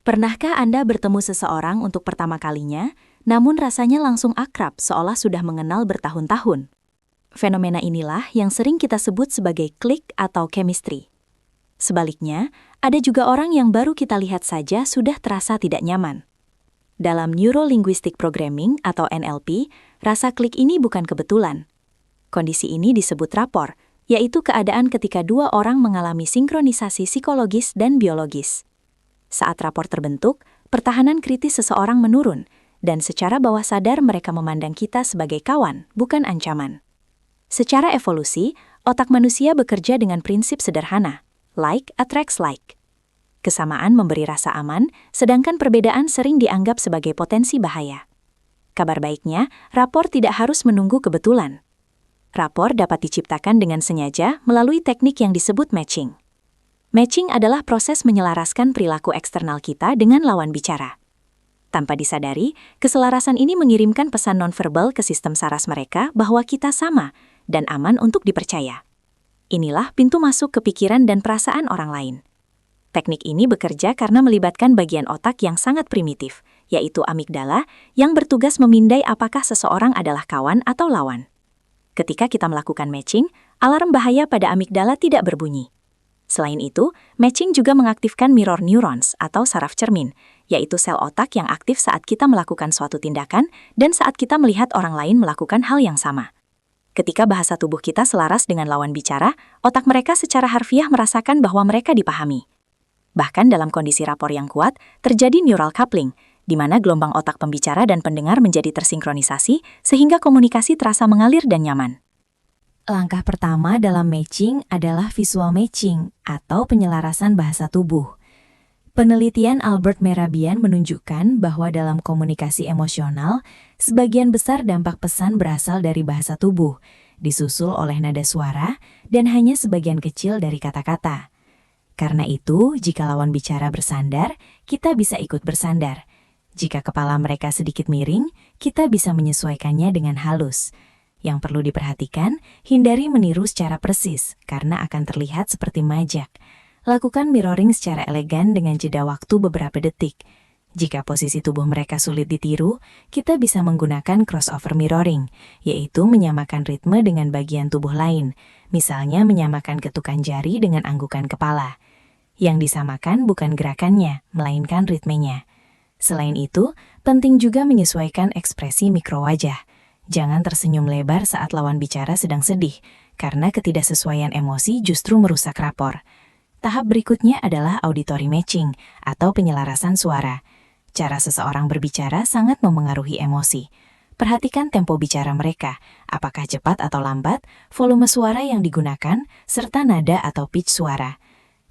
Pernahkah Anda bertemu seseorang untuk pertama kalinya, namun rasanya langsung akrab seolah sudah mengenal bertahun-tahun? Fenomena inilah yang sering kita sebut sebagai klik atau chemistry. Sebaliknya, ada juga orang yang baru kita lihat saja sudah terasa tidak nyaman. Dalam Neuro-Linguistic Programming atau NLP, rasa klik ini bukan kebetulan. Kondisi ini disebut rapor, yaitu keadaan ketika dua orang mengalami sinkronisasi psikologis dan biologis. Saat rapor terbentuk, pertahanan kritis seseorang menurun, dan secara bawah sadar mereka memandang kita sebagai kawan, bukan ancaman. Secara evolusi, otak manusia bekerja dengan prinsip sederhana, like attracts like. Kesamaan memberi rasa aman, sedangkan perbedaan sering dianggap sebagai potensi bahaya. Kabar baiknya, rapor tidak harus menunggu kebetulan. Rapor dapat diciptakan dengan sengaja melalui teknik yang disebut matching. Matching adalah proses menyelaraskan perilaku eksternal kita dengan lawan bicara. Tanpa disadari, keselarasan ini mengirimkan pesan nonverbal ke sistem saras mereka bahwa kita sama dan aman untuk dipercaya. Inilah pintu masuk ke pikiran dan perasaan orang lain. Teknik ini bekerja karena melibatkan bagian otak yang sangat primitif, yaitu amigdala, yang bertugas memindai apakah seseorang adalah kawan atau lawan. Ketika kita melakukan matching, alarm bahaya pada amigdala tidak berbunyi. Selain itu, matching juga mengaktifkan mirror neurons atau saraf cermin, yaitu sel otak yang aktif saat kita melakukan suatu tindakan dan saat kita melihat orang lain melakukan hal yang sama. Ketika bahasa tubuh kita selaras dengan lawan bicara, otak mereka secara harfiah merasakan bahwa mereka dipahami. Bahkan dalam kondisi rapor yang kuat, terjadi neural coupling, di mana gelombang otak pembicara dan pendengar menjadi tersinkronisasi sehingga komunikasi terasa mengalir dan nyaman. Langkah pertama dalam matching adalah visual matching atau penyelarasan bahasa tubuh. Penelitian Albert Mehrabian menunjukkan bahwa dalam komunikasi emosional, sebagian besar dampak pesan berasal dari bahasa tubuh, disusul oleh nada suara, dan hanya sebagian kecil dari kata-kata. Karena itu, jika lawan bicara bersandar, kita bisa ikut bersandar. Jika kepala mereka sedikit miring, kita bisa menyesuaikannya dengan halus. Yang perlu diperhatikan, hindari meniru secara persis, karena akan terlihat seperti majak. Lakukan mirroring secara elegan dengan jeda waktu beberapa detik. Jika posisi tubuh mereka sulit ditiru, kita bisa menggunakan crossover mirroring, yaitu menyamakan ritme dengan bagian tubuh lain, misalnya menyamakan ketukan jari dengan anggukan kepala. Yang disamakan bukan gerakannya, melainkan ritmenya. Selain itu, penting juga menyesuaikan ekspresi mikrowajah. Jangan tersenyum lebar saat lawan bicara sedang sedih, karena ketidaksesuaian emosi justru merusak rapor. Tahap berikutnya adalah auditory matching atau penyelarasan suara. Cara seseorang berbicara sangat memengaruhi emosi. Perhatikan tempo bicara mereka, apakah cepat atau lambat, volume suara yang digunakan, serta nada atau pitch suara.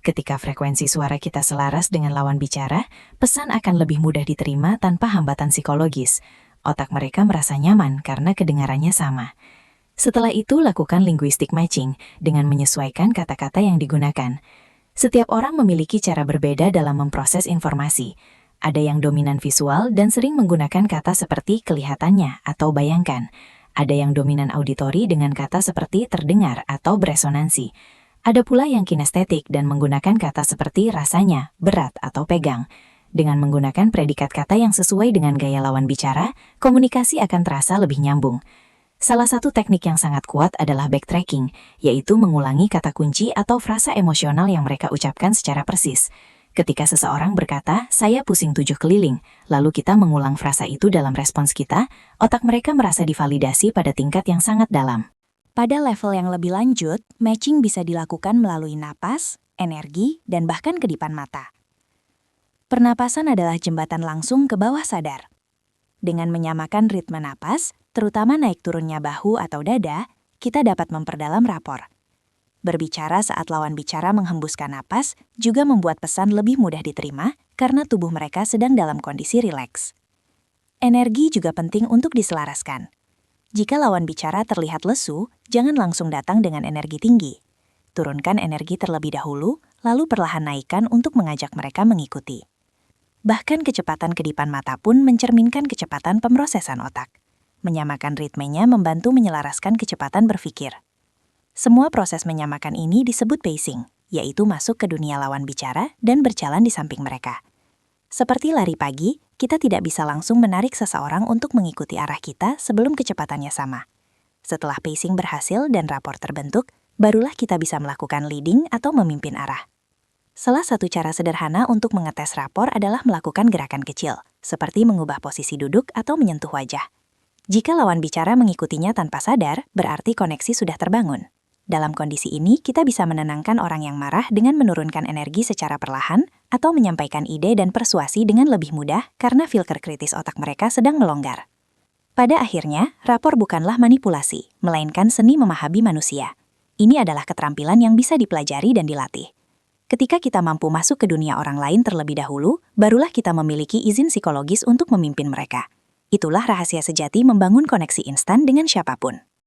Ketika frekuensi suara kita selaras dengan lawan bicara, pesan akan lebih mudah diterima tanpa hambatan psikologis. Otak mereka merasa nyaman karena kedengarannya sama. Setelah itu, lakukan linguistic matching dengan menyesuaikan kata-kata yang digunakan. Setiap orang memiliki cara berbeda dalam memproses informasi. Ada yang dominan visual dan sering menggunakan kata seperti kelihatannya atau bayangkan. Ada yang dominan auditori dengan kata seperti terdengar atau beresonansi. Ada pula yang kinestetik dan menggunakan kata seperti rasanya, berat, atau pegang. Dengan menggunakan predikat kata yang sesuai dengan gaya lawan bicara, komunikasi akan terasa lebih nyambung. Salah satu teknik yang sangat kuat adalah backtracking, yaitu mengulangi kata kunci atau frasa emosional yang mereka ucapkan secara persis. Ketika seseorang berkata, "Saya pusing 7 keliling," lalu kita mengulang frasa itu dalam respons kita, otak mereka merasa divalidasi pada tingkat yang sangat dalam. Pada level yang lebih lanjut, matching bisa dilakukan melalui napas, energi, dan bahkan kedipan mata. Pernapasan adalah jembatan langsung ke bawah sadar. Dengan menyamakan ritme napas, terutama naik turunnya bahu atau dada, kita dapat memperdalam rapor. Berbicara saat lawan bicara menghembuskan napas juga membuat pesan lebih mudah diterima karena tubuh mereka sedang dalam kondisi rileks. Energi juga penting untuk diselaraskan. Jika lawan bicara terlihat lesu, jangan langsung datang dengan energi tinggi. Turunkan energi terlebih dahulu, lalu perlahan naikkan untuk mengajak mereka mengikuti. Bahkan kecepatan kedipan mata pun mencerminkan kecepatan pemrosesan otak. Menyamakan ritmenya membantu menyelaraskan kecepatan berpikir. Semua proses menyamakan ini disebut pacing, yaitu masuk ke dunia lawan bicara dan berjalan di samping mereka. Seperti lari pagi, kita tidak bisa langsung menarik seseorang untuk mengikuti arah kita sebelum kecepatannya sama. Setelah pacing berhasil dan rapor terbentuk, barulah kita bisa melakukan leading atau memimpin arah. Salah satu cara sederhana untuk mengetes rapor adalah melakukan gerakan kecil, seperti mengubah posisi duduk atau menyentuh wajah. Jika lawan bicara mengikutinya tanpa sadar, berarti koneksi sudah terbangun. Dalam kondisi ini, kita bisa menenangkan orang yang marah dengan menurunkan energi secara perlahan atau menyampaikan ide dan persuasi dengan lebih mudah karena filter kritis otak mereka sedang melonggar. Pada akhirnya, rapor bukanlah manipulasi, melainkan seni memahami manusia. Ini adalah keterampilan yang bisa dipelajari dan dilatih. Ketika kita mampu masuk ke dunia orang lain terlebih dahulu, barulah kita memiliki izin psikologis untuk memimpin mereka. Itulah rahasia sejati membangun koneksi instan dengan siapapun.